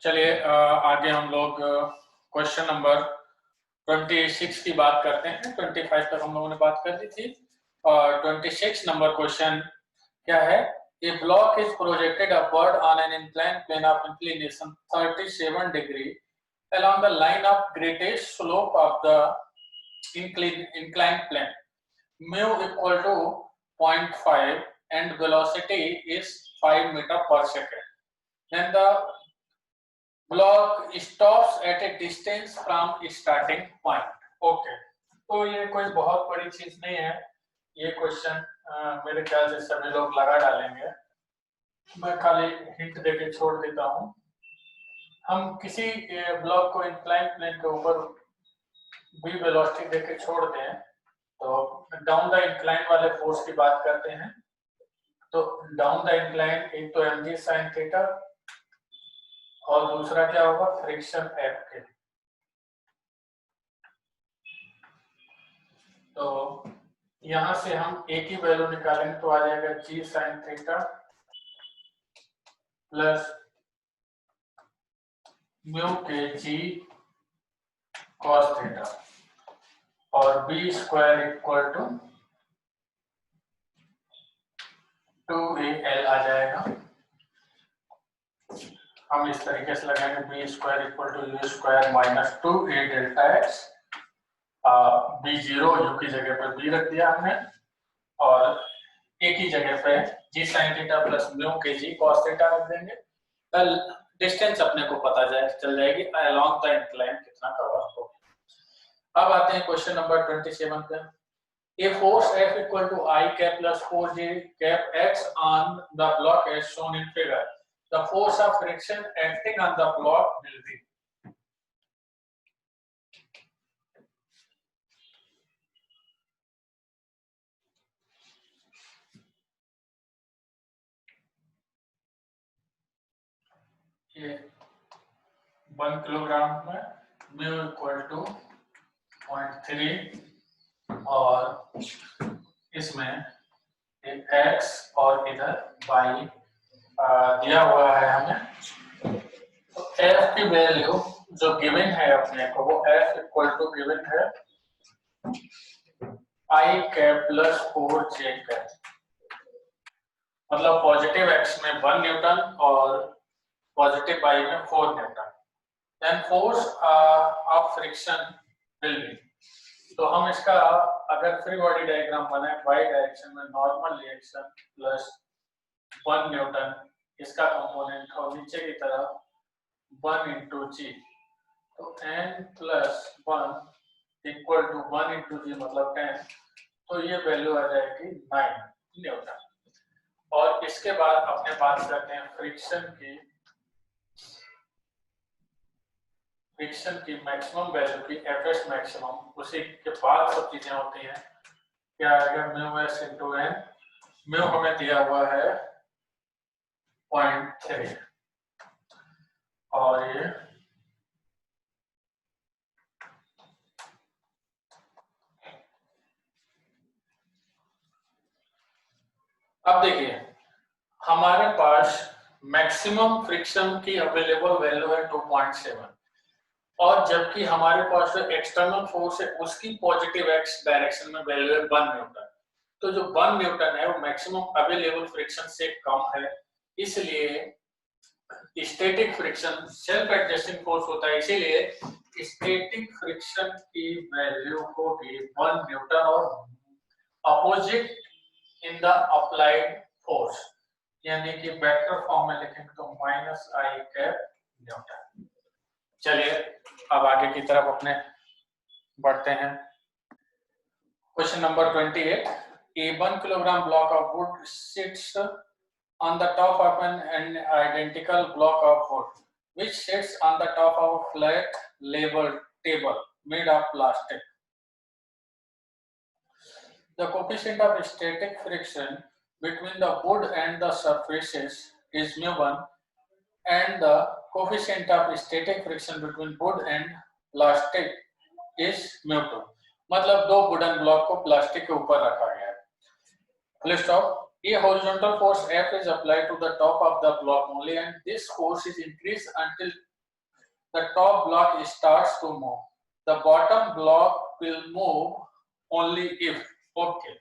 चलिए आगे हम लोग क्वेश्चन नंबर 26 की बात करते हैं। 25 तक हम लोगों ने बात कर ली थी और 26 नंबर क्वेश्चन क्या है? A block is projected upward on an inclined plane of inclination 37 degree along the line of greatest slope of the inclined plane. Mu equal to 0.5 and velocity is 5 meter per second. Then the block stops at a distance from starting point. Okay, तो ये कोई बहुत बड़ी चीज नहीं है। ये question मेरे ख्याल से सभी लोग लगा डालेंगे। मैं खाली हिंट देके छोड़ देता हूँ। हम किसी ब्लॉक को इंक्लाइन प्लेन के ऊपर भी वेलोसिटी देके छोड़ दें तो डाउन द इंक्लाइन वाले फोर्स की बात करते हैं। तो डाउन द इंक्लाइन एक तो mg sin थीटा और दूसरा क्या होगा? फ्रिक्शन एफ के। तो यहां से हम एक ही वैल्यू निकालेंगे तो आ जाएगा g sin theta plus mu के जी cos थीटा और b square equal to 2al आ जाएगा। हम इस तरीके से लगाएंगे b square equal to u square minus 2a delta x। b0 u की जगह पर b रख दिया हमने और a की जगह पे g sin theta plus mu के जी cos थीटा रख देंगे। कल डिस्टेंस अपने को पता चल जाएगी अलोंग द इंक्लाइन कितना कवर होगा। अब आते हैं क्वेश्चन नंबर 27 पे। A force F equal to I cap plus 4J cap X on the block as shown in figure. The force of friction acting on the block will be. ये 1 kilogram में mu equal to 0.3 और इसमें एक x और इधर y दिया हुआ है हमें। तो f की वैल्यू जो गिवन है अपने को वो f इक्वल टू गिवन है I cap plus 4j cap. मतलब पॉजिटिव x में 1 न्यूटन और पॉजिटिव y में 4 newton. Then force of friction will be. तो हम इसका अगर फ्री बॉडी डायग्राम बनाए y डायरेक्शन में नॉर्मल रिएक्शन प्लस 1 न्यूटन इसका कंपोनेंट और नीचे की तरफ 1 इंटू जी। तो n plus 1 equal to 1 into g मतलब 10। तो ये वैल्यू आ जाएगी 9 न्यूटन। और इसके बाद अपने बात करते हैं फ्रिक्शन की मैक्सिमम वैल्यू की एफएस मैक्सिमम। उसी के बाद सब चीजें होती हैं। क्या आएगा? Mu S into N. Mu हमें दिया हुआ है 0.3 और ये अब देखिए हमारे पास मैक्सिमम फ्रिक्शन की अवेलेबल वैल्यू है 2.7 और जबकि हमारे पास जो एक्सटर्नल फोर्स है उसकी पॉजिटिव एक्स डायरेक्शन में वैल्यू है 1 न्यूटन। तो जो 1 न्यूटन है वो मैक्सिमम अवेलेबल फ्रिक्शन से कम है, इसलिए static friction self adjusting force होता है। इसीलिए स्टैटिक फ्रिक्शन की वैल्यू को भी 1 न्यूटन और opposite in the applied force यानी कि वेक्टर फॉर्म में लिखेंगे तो माइनस आई कैप न्यूटन। चलिए अब आगे की तरफ अपने बढ़ते हैं। Question number 28। A 1 kilogram block of wood sits on the top of an identical block of wood which sits on the top of a flat level table made of plastic. The coefficient of static friction between the wood and the surfaces is μ1 and the coefficient of static friction between wood and plastic is μ2। मतलब दो wooden block को plastic के ऊपर रखा गया है। Full stop. A horizontal force F is applied to the top of the block only and this force is increased until the top block starts to move. The bottom block will move only if. Okay.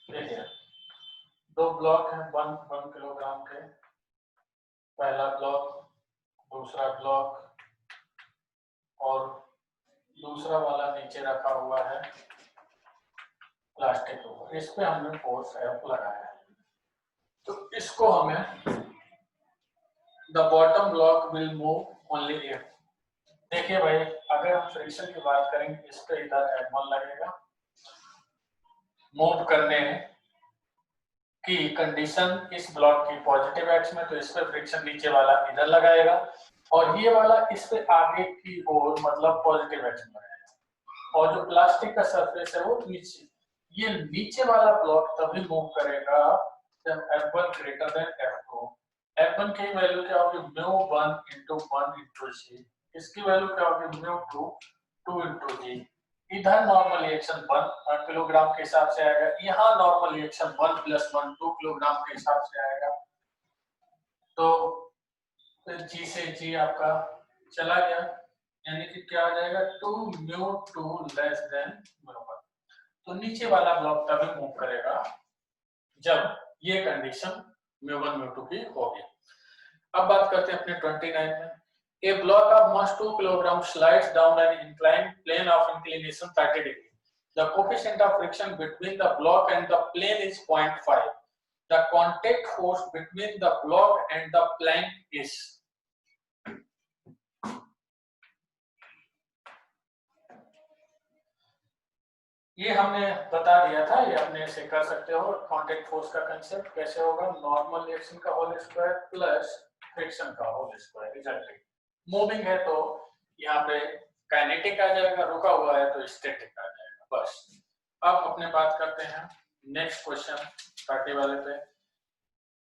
देखिए, दो block हैं 1 kilogram के, पहला block, दूसरा block, और दूसरा वाला नीचे रखा हुआ है प्लास्टिक के ऊपर। इस पे हमने फोर्स F लगाया है, तो इसको हमें the bottom block will move only if. देखिए भाई, अगर हम फ्रिक्शन की बात करेंगे, इस पे इधर F1 लगेगा। मूव करने की कंडीशन इस ब्लॉक की पॉजिटिव एक्स में, तो इस पे फ्रिक्शन नीचे वाला इधर लगाएगा, और ये वाला इस पे आगे की ओर मतलब पॉजिटिव एक्स में रहेगा, और जो प्लास्टिक का सरफेस है वो नीचे। ये नीचे वाला ब्लॉक तभी मूव करेगा जब F1 greater than F2। F1 की वैल्यू क्या होगी, μ1 × 1 × g। इसकी वैल्यू क्या होगी, μ2 2 × g। इधर नॉर्मल रिएक्शन 1 किलोग्राम के हिसाब से आएगा, यहाँ नॉर्मल रिएक्शन 1 + 1 2 किलोग्राम के हिसाब से आएगा। तो g से g आपका चला गया, यानी कि क्या आ जाएगा, 2μ2 लेस देन μ1। तो नीचे वाला ब्लॉक तभी मूव करेगा जब ये कंडीशन μ1 μ2 की होगी। अब बात करते हैं अपने 29 में। A block of mass 2 kg slides down an inclined plane of inclination 30 degree. The coefficient of friction between the block and the plane is 0.5. The contact force between the block and the plank is. ये हमने बता दिया था, ये अपने से कर सकते हो। कॉन्टेक्ट फोर्स का कंसेप्ट कैसे होगा, नॉर्मल रिएक्शन का होल स्क्वायर प्लस फ्रिक्शन का होल स्क्वायर। एग्जैक्टली, मूविंग है तो यहाँ पे काइनेटिक आ जाएगा, रुका हुआ है तो स्टैटिक आ जाएगा, बस। अब अपने बात करते हैं नेक्स्ट क्वेश्चन 30 वाले पे।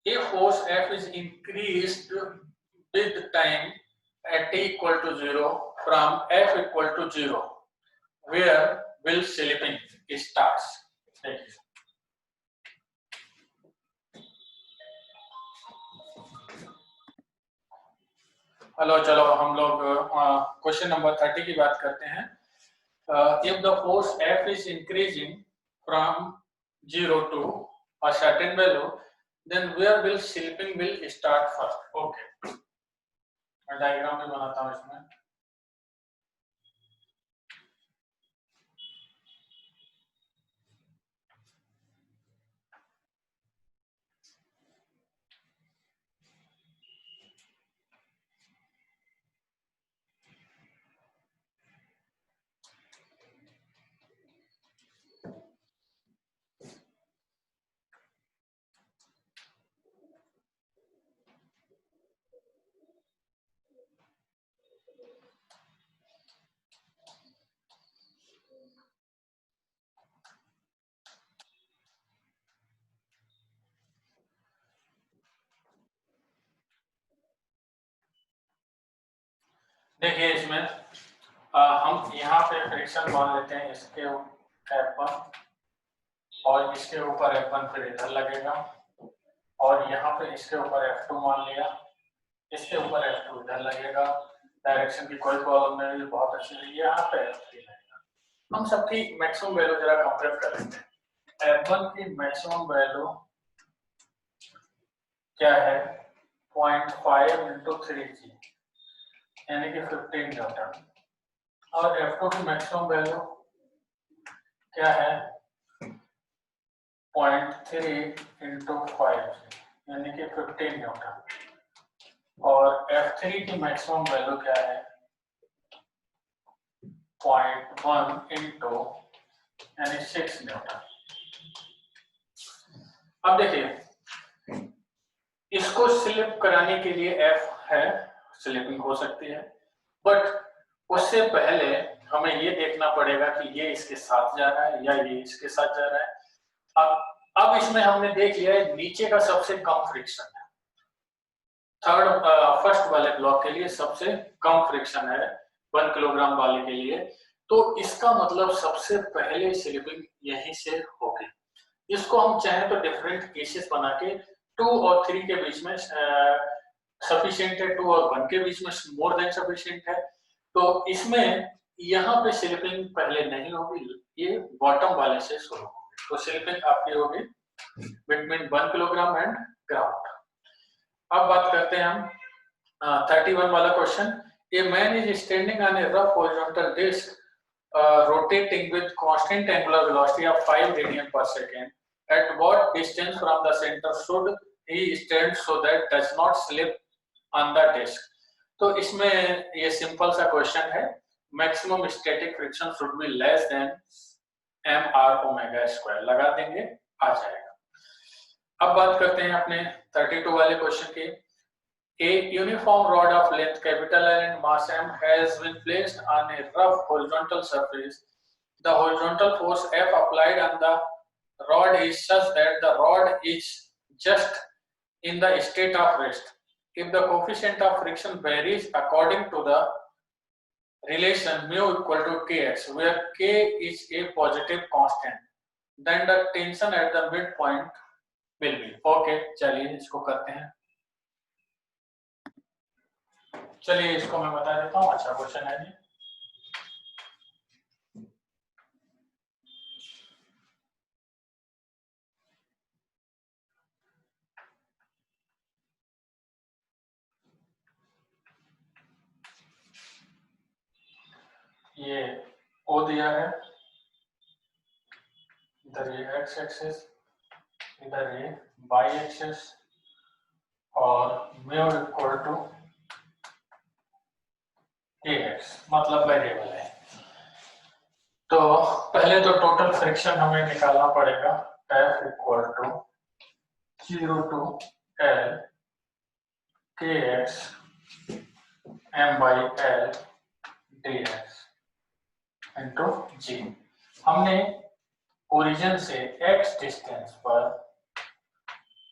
If force F is increased with time at t = 0 from F = 0, where will slipping starts? देखिए, हेलो, चलो हम लोग क्वेश्चन नंबर 30 की बात करते हैं। If the force F is increasing from 0 to a certain value, then where will slipping will start first? Okay, मैं diagram भी बनाता हूँ इसमें। देखिए, इसमें हम यहाँ पे फ्रिक्शन मान लेते हैं, इसके F1 और इसके ऊपर F1 फिर इधर लगेगा, और यहाँ पे इसके ऊपर F2 मान लिया, इसके ऊपर F2 इधर लगेगा। डायरेक्शन की कोई प्रॉब्लम नहीं, बहुत अच्छी रही। यहाँ पे F3 लगेगा। हम सबकी मैक्सिमम वैल्यू जरा कंपेयर कर लेते हैं। F1 की मैक्सिमम वैल्यू क्या है, 0.5 × 3g, यानी कि 15 न्यूटन। और F2 की मैक्सिमम वैल्यू क्या है, 0.3 × 5, यानी कि 15 न्यूटन। और F3 की मैक्सिमम वैल्यू क्या है, 0.1 यानी 6 न्यूटन। अब देखिए, इसको स्लिप कराने के लिए F है, स्लिपिंग हो सकती है, बट उससे पहले हमें ये देखना पड़ेगा कि ये इसके साथ जा रहा है या ये इसके साथ जा रहा है। अब इसमें हमने देख लिया है नीचे का सबसे कम फ्रिक्शन है, फर्स्ट वाले ब्लॉक के लिए सबसे कम फ्रिक्शन है 1 किलोग्राम वाले के लिए, तो इसका मतलब सबसे पहले स्लिपिंग यहीं से होगी। इसको हम चाहे तो डिफरेंट केसेस बना के 2 और 3 के बीच में सफिशिएंट है, 2 और 1 के बीच में मोर देन सफिशिएंट है, तो इसमें यहाँ पे स्लिपिंग पहले नहीं होगी, ये बॉटम वाले से शुरू होगी। तो स्लिपिंग आपकी होगी बिटवीन 1 किलोग्राम एंड ग्राउंड। अब बात करते हैं हम 31 वाला question. A man is standing on a rough horizontal disc rotating with constant angular velocity of 5 radian per second. At what distance from the center should he stand so that does not slip on the disk? तो इसमें ये simple सा question है, maximum static friction should be less than mr omega square, लगा देंगे आ जाएगा। अब बात करते हैं अपने 32 वाले क्वेश्चन की। A uniform rod of length capital L and mass M has been placed on a rough horizontal surface. The horizontal force F applied on the rod is such that the rod is just in the state of rest. If the coefficient of friction varies according to the relation mu equal to kx, where k is a positive constant, then the tension at the midpoint will be. Okay, चलिए इसको करते हैं। चलिए इसको मैं बता देता हूँ, अच्छा क्वेश्चन है ये O दिया है, इधर ये x एक्सिस, इधर ये y एक्सिस और म्यू इक्वल टू kx, मतलब वेरिएबल है। तो पहले तो टोटल फ्रिक्शन हमें निकालना पड़ेगा, F equal to 0 to L kx m by L dx into g। हमने ओरिजिन से x डिस्टेंस पर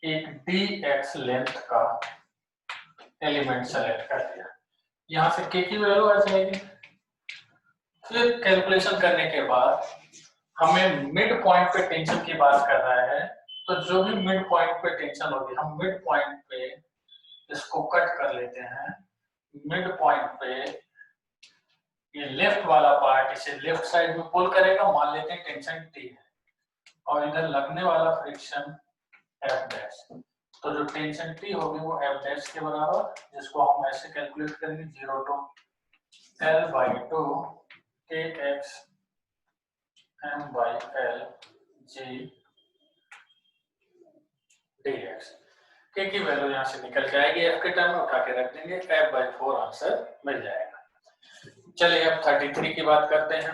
एक dx लेंथ का एलिमेंट सेलेक्ट कर दिया, यहाँ से k की वैल्यू आ जाएगी। फिर कैलकुलेशन करने के बाद हमें मिड पॉइंट पे टेंशन की बात कर रहा है, तो जो भी मिड पॉइंट पे टेंशन होगी हम मिड पॉइंट पे इसको कट कर लेते हैं। मिड पॉइंट पे ये लेफ्ट वाला पार्ट इसे लेफ्ट साइड में पुल करेगा, मान लेते हैं टेंशन T है, और इधर लगने वाला फ्रिक्शन F डैश, तो जो टेंशन T होगी वो F डैश के बराबर, जिसको हम ऐसे कैलकुलेट करेंगे 0 to L by 2 kx m by L g dx। k की वैल्यू यहाँ से निकल के आएगी, f के टर्म में उठा के रख देंगे, f by 4 आंसर मिल जाएगा। चलिए अब 33 की बात करते हैं।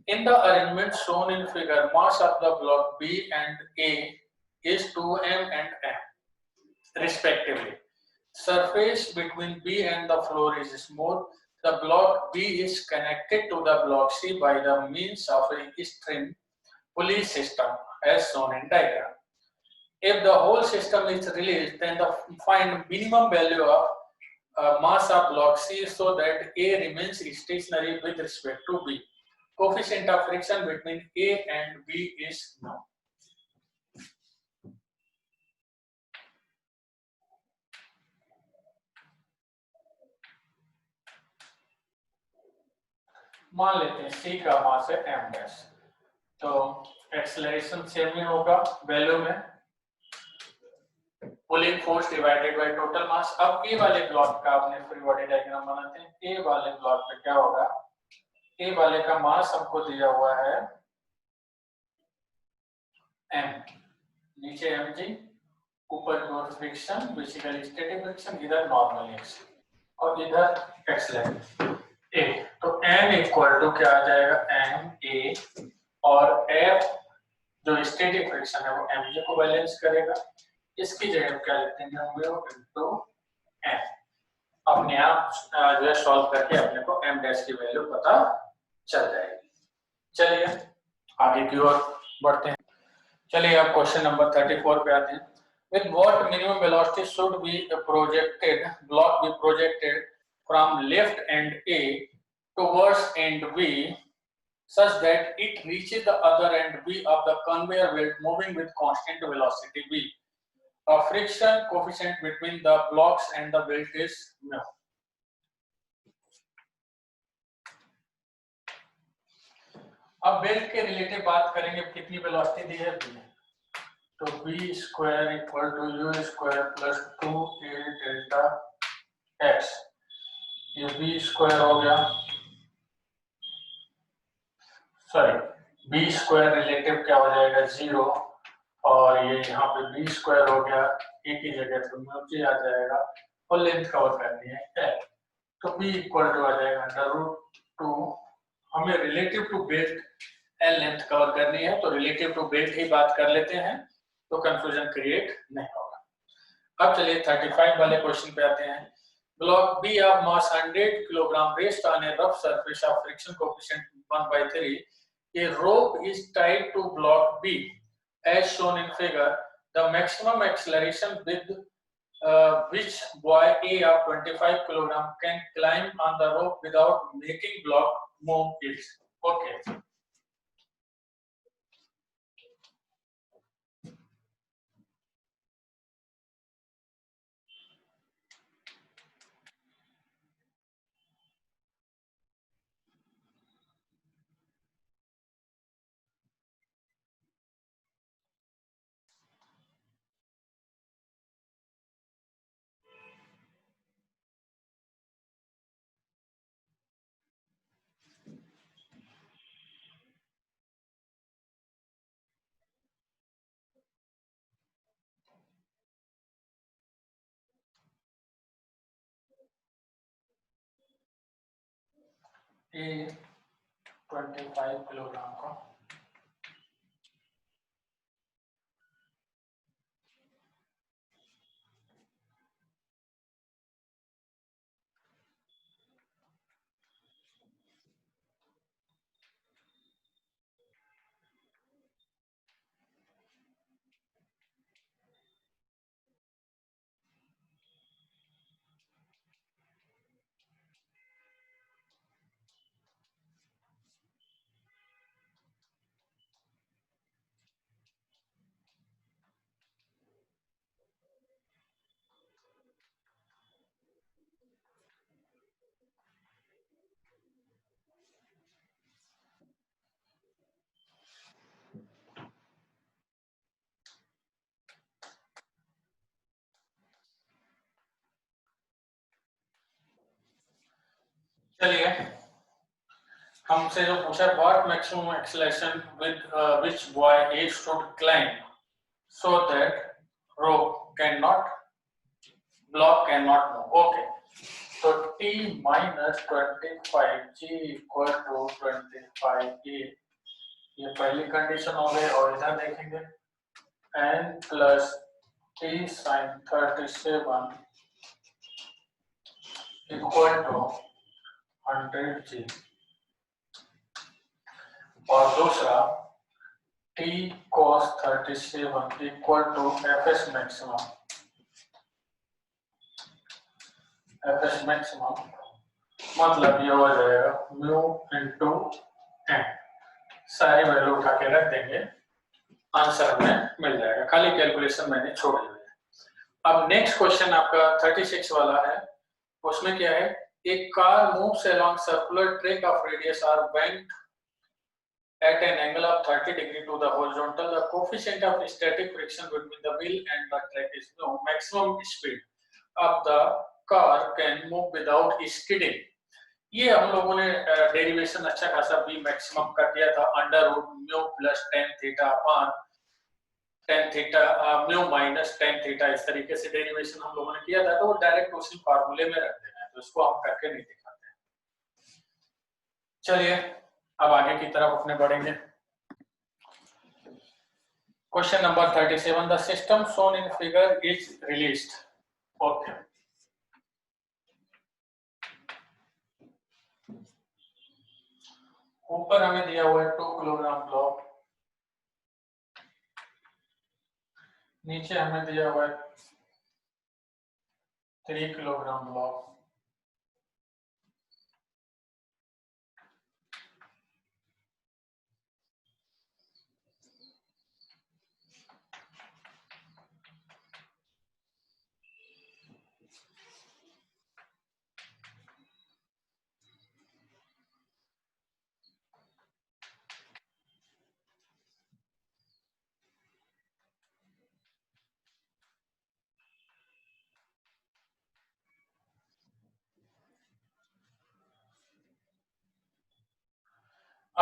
In the arrangement shown in figure, mass of the block B and A is 2m and m respectively. Surface between B and the floor is smooth. The block B is connected to the block C by the means of a string pulley system as shown in diagram. If the whole system is released, then find minimum value of mass of block C so that A remains stationary with respect to B. Coefficient of friction between A and B is known. मान लेते हैं C का मास है m dash, तो acceleration same ही होगा value में, pulling force divided by total mass. अब A वाले ब्लॉक का अपने फ्री बॉडी डायग्राम बनाते हैं। A वाले ब्लॉक पे क्या होगा, A वाले का मास हमको दिया हुआ है m, नीचे mg, ऊपर की ओर फ्रिक्शन बेसिकली स्टैटिक फ्रिक्शन, इधर नॉर्मल एक्स और इधर एक्सेलरेशन A, तो n इक्वल टू क्या आ जाएगा m a, और F जो स्टैटिक फ्रिक्शन है वो mg को बैलेंस करेगा। इसकी जगह क्या लिखते हैं हम लोग इनटू m, अपने आप जो है सॉल्व करके अपने को m डैश की वैल्यू पता चल जाएगी। चलिए आगे की ओर बढ़ते हैं। चलिए अब क्वेश्चन नंबर 34 पे आते हैं। With what minimum velocity should be projected block be projected from left end A towards end B such that it reaches the other end B of the conveyor belt moving with constant velocity V? friction coefficient between the blocks and the belt is mu. अब belt के relative बात करेंगे, कितनी velocity दी है v, तो v square equal to u square plus 2a delta x, ये v square हो गया, सॉरी b स्क्वायर रिलेटिव क्या हो जाएगा 0, और ये यहाँ पे b स्क्वायर हो गया, a की जगह तो नीचे आ जाएगा, और लेंथ कवर करनी है l, तो b इक्वल टू आ जाएगा √2, हमें relative to belt L length cover करनी है, तो रिलेटिव टू बेल्ट ही बात कर लेते हैं, तो कंफ्यूजन क्रिएट नहीं होगा। अब चलिए 35 वाले क्वेश्चन पे आते हैं। Block B of mass 100 kilogram rest on a rough surface of friction coefficient 1/3, a rope is tied to block B as shown in figure. The maximum acceleration with which boy A of 25 kilogram can climb on the rope without making block move is okay. A 25 kilogram का चलिए हमसे जो पूछा what maximum acceleration with which boy A should climb so that rope can not block can not move, okay, तो t minus 25g equal to 25a, ये पहली condition हो गई, और इधर देखेंगे n plus t sin 37 equal to 100g, और दूसरा t cos 37 equal to fs maximum, fs maximum मतलब ये हो जाएगा म्यू इंटू एन, सारी वैल्यू उठा के रख देंगे, आंसर हमें मिल जाएगा, खाली कैलकुलेशन मैंने छोड़ दी है। अब नेक्स्ट क्वेश्चन आपका 36 वाला है, उसमें क्या है, एक car moves along circular track of radius or bent at an angle of 30 degree to the horizontal, the coefficient of static friction between the wheel and the track is no maximum speed of the car can move without skidding। ये हम लोगों ने derivation अच्छा खासा b maximum का किया था, under root mu plus tan theta upon tan theta mu minus tan theta, इस तरीके से डेरिवेशन हम लोगों ने किया था, तो वो डायरेक्ट उसी फार्मूले में रख देना है, तो इसको हम करके नहीं दिखाते हैं। चलिए अब आगे की तरफ अपने बढ़ेंगे। Question number 37, the system shown in figure is released, okay, ऊपर हमें दिया हुआ है 2 किलोग्राम ब्लॉक, नीचे हमें दिया हुआ है 3 किलोग्राम ब्लॉक,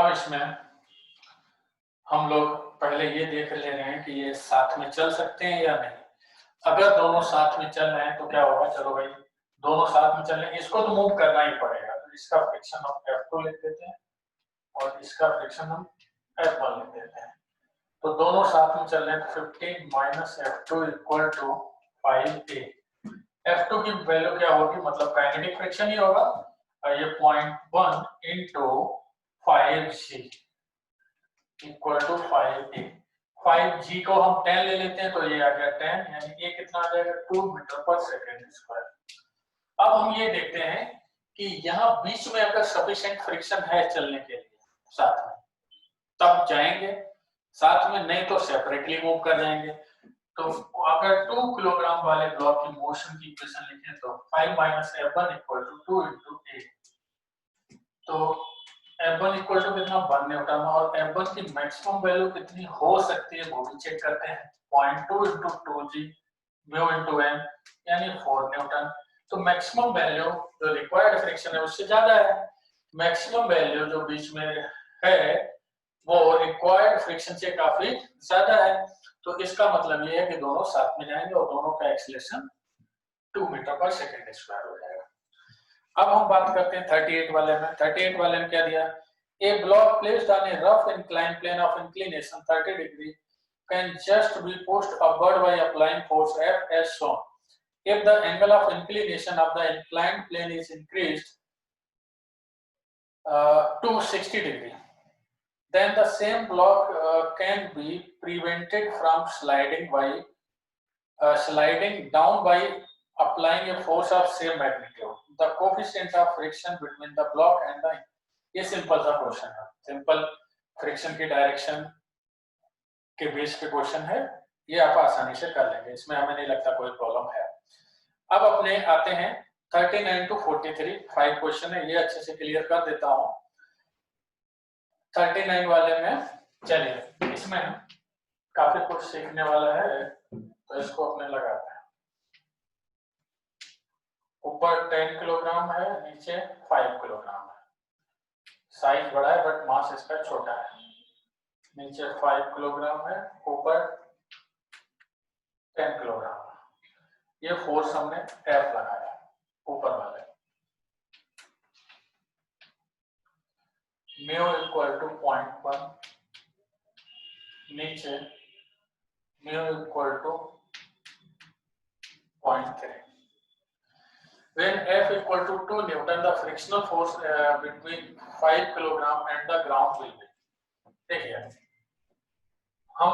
अब इसमें हम लोग पहले ये देख ले रहे हैं कि ये साथ में चल सकते हैं या नहीं। अगर दोनों साथ में चल रहे हैं तो क्या होगा, चलो भाई दोनों साथ में चल रहे हैं, इसको तो मूव करना ही पड़ेगा, तो इसका फ्रिक्शन हम F2 लिख देते हैं और इसका फ्रिक्शन हम F1 लिख देते हैं। तो दोनों साथ में चल रहे हैं, तो 15 minus F2 equal to 5A। F2 की वैल्यू क्या होगी, मतलब काइनेटिक फ्रिक्शन ही होगा, और ये 0.1 into 5G equal to 5A। 5G को हम 10 ले लेते हैं तो ये आ गया 10, यानी ये कितना आ जाएगा 2 मीटर पर सेकेंड स्क्वायर। अब हम ये देखते हैं कि यहाँ बीच में अगर सफिशिएंट फ्रिक्शन है चलने के लिए साथ में, तब जाएंगे, साथ में नहीं तो सेपरेटली मूव कर जाएंगे। तो अगर 2 किलोग्राम वाले ब्लॉक की मोशन की इक्वेशन लिखें तो 5 minus F1 equal to 2 into A। तो F1 इक्वल टू कितना 1 न्यूटन, और F1 की मैक्सिमम वैल्यू कितनी हो सकती है वो भी चेक करते हैं। 0.2 into 2G mu into m यानी 4 न्यूटन। तो मैक्सिमम वैल्यू जो रिक्वायर्ड फ्रिक्शन है उससे ज्यादा है, मैक्सिमम वैल्यू जो बीच में है वो रिक्वायर्ड फ्रिक्शन से काफी ज्यादा है। तो इसका मतलब ये है कि दोनों साथ में जाएंगे और दोनों का एक्सीलरेशन 2 मीटर पर सेकेंड स्क्वायर हो जाएगा। अब हम बात करते हैं 38 वाले में। 38 वाले में क्या दिया, a block placed on a rough inclined plane of inclination 30 degree can just be pushed upward by applying force F as shown. If the angle of inclination of the inclined plane is increased to 60 degree, then the same block can be prevented from sliding down by applying a force of same magnitude. The coefficient of friction between the block and the, ये simple सा question है, simple friction की direction के base पे question है, ये आप आसानी से कर लेंगे, इसमें हमें नहीं लगता कोई प्रॉब्लम है। अब अपने आते हैं 39 टू 43, 5 क्वेश्चन है, ये अच्छे से क्लियर कर देता हूं। 39 वाले में चलिए, इसमें काफी कुछ सीखने वाला है, तो इसको अपने लगाते हैं। ऊपर 10 किलोग्राम है, नीचे 5 किलोग्राम है, साइज बड़ा है बट मास इसका छोटा है। नीचे 5 किलोग्राम है, ऊपर 10 किलोग्राम है। ये फोर्स हमने F लगाया ऊपर वाले, म्यू इक्वल टू 0.1, नीचे mu equal to 0.3। When F equal to 2 Newton, the frictional force between 5 kilogram and the ground will be। देखिए, हम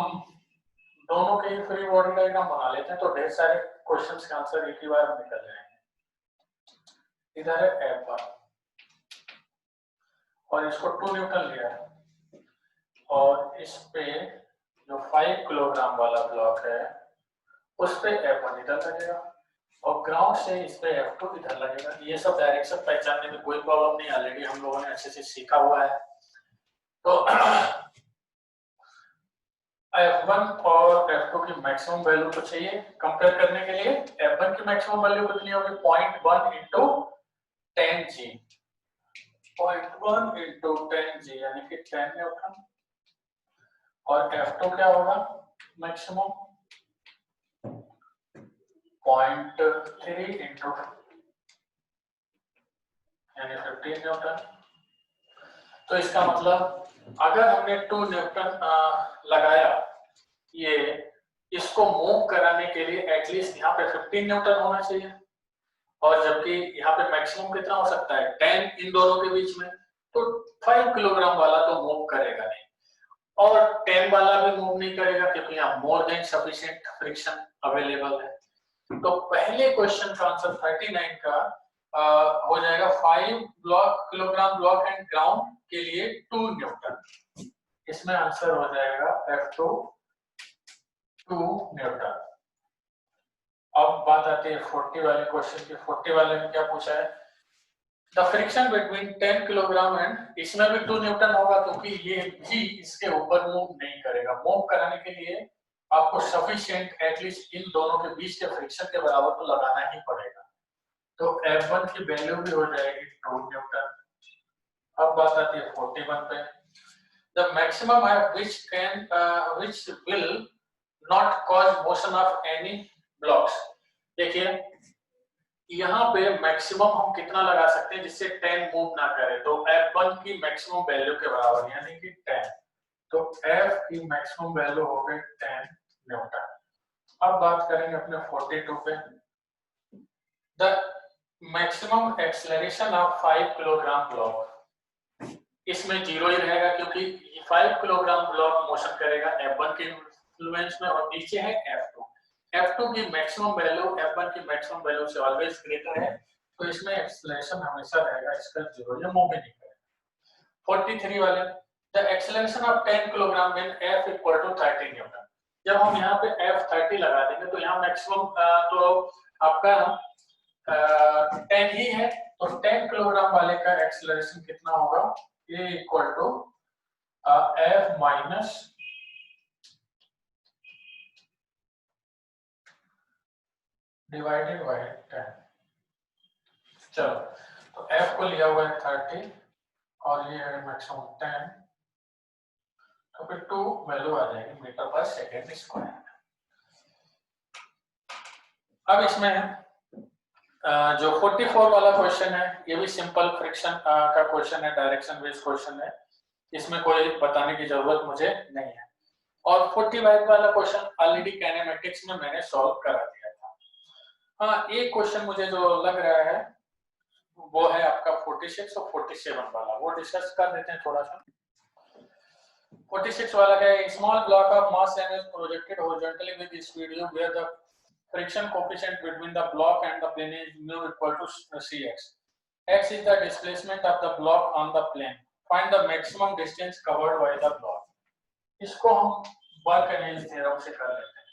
दोनों के ही फ्री बॉडी डायग्राम बना लेते हैं तो ढेर सारे क्वेश्चंस के आंसर एक ही बार में निकल जाएंगे। इधर है F1 और इसको 2 न्यूटन लिया है, और इस पे जो 5 किलोग्राम वाला ब्लॉक है उस पे F1 इधर लगेगा, और ग्राउंड से इस पे F2 इधर लगेगा। ये सब डायरेक्शन पहचानने में कोई प्रॉब्लम नहीं, ऑलरेडी हम लोगों ने अच्छे से सीखा हुआ है। तो F1 और F2 की मैक्सिमम वैल्यू तो चाहिए कंपेयर करने के लिए। F1 की मैक्सिमम वैल्यू कितनी होगी 0.1 इंटू 10G, 0.1 इंटू 10G यानी कि 10 न्यूटन, और F2 क्या होगा मैक्सिमम 0.3 इंटू यानी 15 न्यूटन। तो इसका मतलब अगर हमने 2 न्यूटन लगाया, ये इसको मूव कराने के लिए एटलीस्ट यहाँ पे 15 न्यूटन होना चाहिए, और जबकि यहाँ पे मैक्सिमम कितना हो सकता है 10 इन दोनों के बीच में, तो 5 किलोग्राम वाला तो मूव करेगा नहीं, और 10 वाला भी मूव नहीं करेगा क्योंकि यहाँ more than sufficient friction available है। तो पहले क्वेश्चन का आंसर 39 का हो जाएगा 5 किलोग्राम ब्लॉक एंड ग्राउंड के लिए 2 न्यूटन। इसमें आंसर हो जाएगा F2 2 न्यूटन। अब बात आती है 40 वाले क्वेश्चन की। 40 वाले में क्या पूछा है, the friction between 10 kilogram and, इसमें भी 2 न्यूटन होगा क्योंकि ये भी इसके ऊपर मूव नहीं करेगा। मूव कराने के लिए आपको सफिशिएंट एटलीस्ट इन दोनों के बीच के फ्रिक्शन के बराबर तो लगाना ही पड़ेगा। तो F1 की वैल्यू भी हो जाएगी 2 न्यूटन। अब बात आती है 41 पे। the maximum which will not cause motion of any blocks. देखिए यहाँ पे मैक्सिमम हम कितना लगा सकते हैं जिससे 10 मूव ना करे, तो F1 की मैक्सिमम वैल्यू के बराबर यानी कि 10, तो F की मैक्सिमम वैल्यू हो गई 10 न्यूटन। अब बात करेंगे अपने 42 पे। The maximum acceleration of 5 kilogram block, इसमें जीरो ही रहेगा क्योंकि 5 किलोग्राम ब्लॉक मोशन करेगा F1 के इन्फ्लुएंस में, और नीचे है F2। F2 की मैक्सिमम वैल्यू F1 की मैक्सिमम वैल्यू से ऑलवेज ग्रेटर है, तो इसमें एक्सेलरेशन हमेशा रहेगा इसका जीरो, ये मूव ही नहीं करेगा। 43 वाले, the acceleration of 10 kilogram when F equal to 30 newton. जब हम यहाँ पे F30 लगा देंगे तो यहाँ मैक्सिमम तो आपका 10 ही है, तो 10 किलोग्राम वाले का एक्सेलरेशन कितना होगा, A equal to F minus divided by 10। चलो तो F को लिया हुआ है 30 और ये है मैक्सिमम 10, तो फिर 2 वैल्यू आ जाएगी मीटर पर सेकेंड स्क्वायर। अब इसमें जो 44 वाला क्वेश्चन है ये भी सिंपल फ्रिक्शन का क्वेश्चन है, डायरेक्शन बेस्ड क्वेश्चन है, इसमें कोई बताने की जरूरत मुझे नहीं है। और 45 वाला क्वेश्चन ऑलरेडी काइनेमेटिक्स में मैंने सॉल्व करा दिया था। हाँ, एक क्वेश्चन मुझे जो लग रहा है वो है आपका 46 और 47 वाला, वो डिस्कस कर देते हैं थोड़ा सा। 46 वाला है, small block of mass m is projected horizontally with speed u where the friction coefficient between the block and the plane is mu equal to cx. X is the displacement of the block on the plane. Find the maximum distance covered by the block. इसको हम work energy theorem से कर लेते हैं।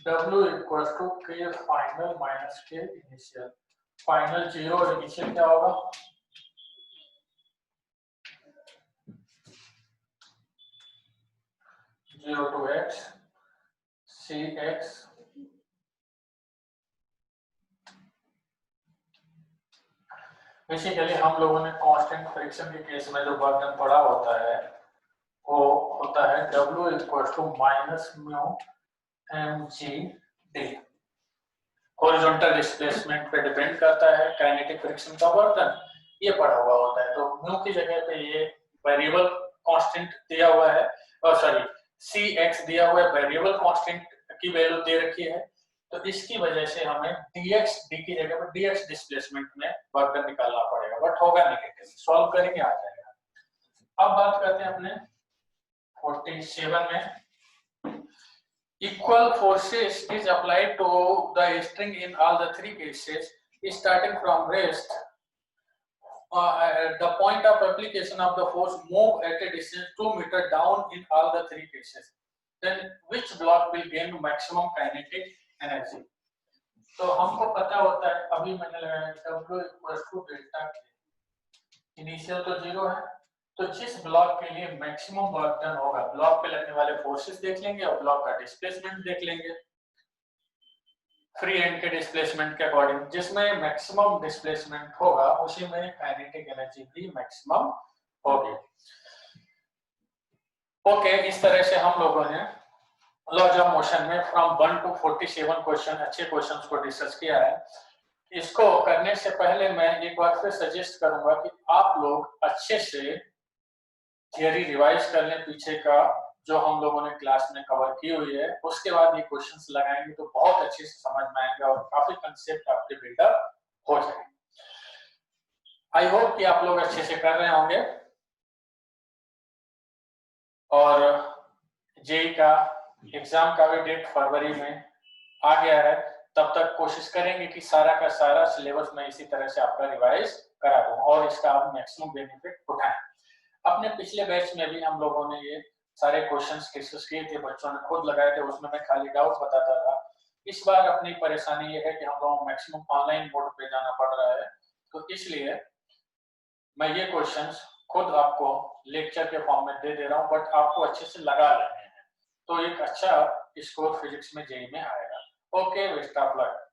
W equals to k final minus k initial. Final 0 और initial क्या होगा, zero to X C X basically हम लोगों ने कांस्टेंट फ्रिक्शन के केस में जो वर्क पढ़ा होता है वो होता है W इक्वल टू minus mu M G D. Horizontal displacement पे डिपेंड करता है काइनेटिक फ्रिक्शन का वर्तन, ये पढ़ा हुआ होता है। तो म्यू की जगह पे ये वेरिएबल कांस्टेंट दिया हुआ है, और सॉरी सी एक्स दिया हुआ है, वेरिएबल कांस्टेंट की वैल्यू दे रखी है, तो इसकी वजह से हमें dx d की जगह पर dx डिस्प्लेसमेंट में वर्तन निकालना पड़ेगा, बट होगा नेगेटिव, सॉल्व करेंगे आ जाएगा। अब बात करते हैं अपने 47 में। Equal forces is applied to the string in all the three cases, starting from rest. The point of application of the force move at a distance 2 meters down in all the three cases. Then which block will gain maximum kinetic energy? तो हमको पता होता है, अभी मैंने लगाया W equals to delta K, initial तो 0 है, तो जिस ब्लॉक के लिए मैक्सिमम वर्क डन होगा, ब्लॉक पे लगने वाले फोर्सेस देख लेंगे और ब्लॉक का डिस्प्लेसमेंट देख लेंगे फ्री एंड के डिस्प्लेसमेंट के अकॉर्डिंग। जिसमें मैक्सिमम डिस्प्लेसमेंट होगा उसी में काइनेटिक एनर्जी भी मैक्सिमम होगी। ओके, इस तरह से हम लोगों ने लॉज ऑफ मोशन में फ्रॉम 1 to 47 क्वेश्चन, अच्छे क्वेश्चंस को डिस्कस किया है। इसको करने से पहले मैं एक बार फिर सजेस्ट करूंगा कि आप लोग अच्छे से थियरी रिवाइज कर लें पीछे का जो हम लोगों ने क्लास में कवर की हुई है, उसके बाद ये क्वेश्चंस लगाएंगे तो बहुत अच्छे से समझ में आएंगे और काफी कंसेप्ट आपके बिल्डअप हो जाएंगे। आई होप कि आप लोग अच्छे से कर रहे होंगे, और जेई का एग्जाम का भी डेट फरवरी में आ गया है, तब तक कोशिश करेंगे कि सारा का सारा सिलेबस में इसी तरह से आपका रिवाइज करा दूं और इसका आप मैक्सिमम बेनिफिट उठाएं। अपने पिछले बैच में भी हम लोगों ने ये सारे क्वेश्चंस डिस्कस किए थे, बच्चों ने खुद लगाए थे, उसमें मैं खाली डाउट बताता था। इस बार अपनी परेशानी ये है कि हम लोगों को मैक्सिमम ऑनलाइन मोड पे जाना पड़ रहा है, तो इसलिए मैं ये क्वेश्चंस खुद आपको लेक्चर के फॉर्म में दे दे रहा हूँ, बट आपको अच्छे से लगा लेने हैं, तो एक अच्छा स्कोर फिजिक्स में जेई में आएगा। Okay, best of luck.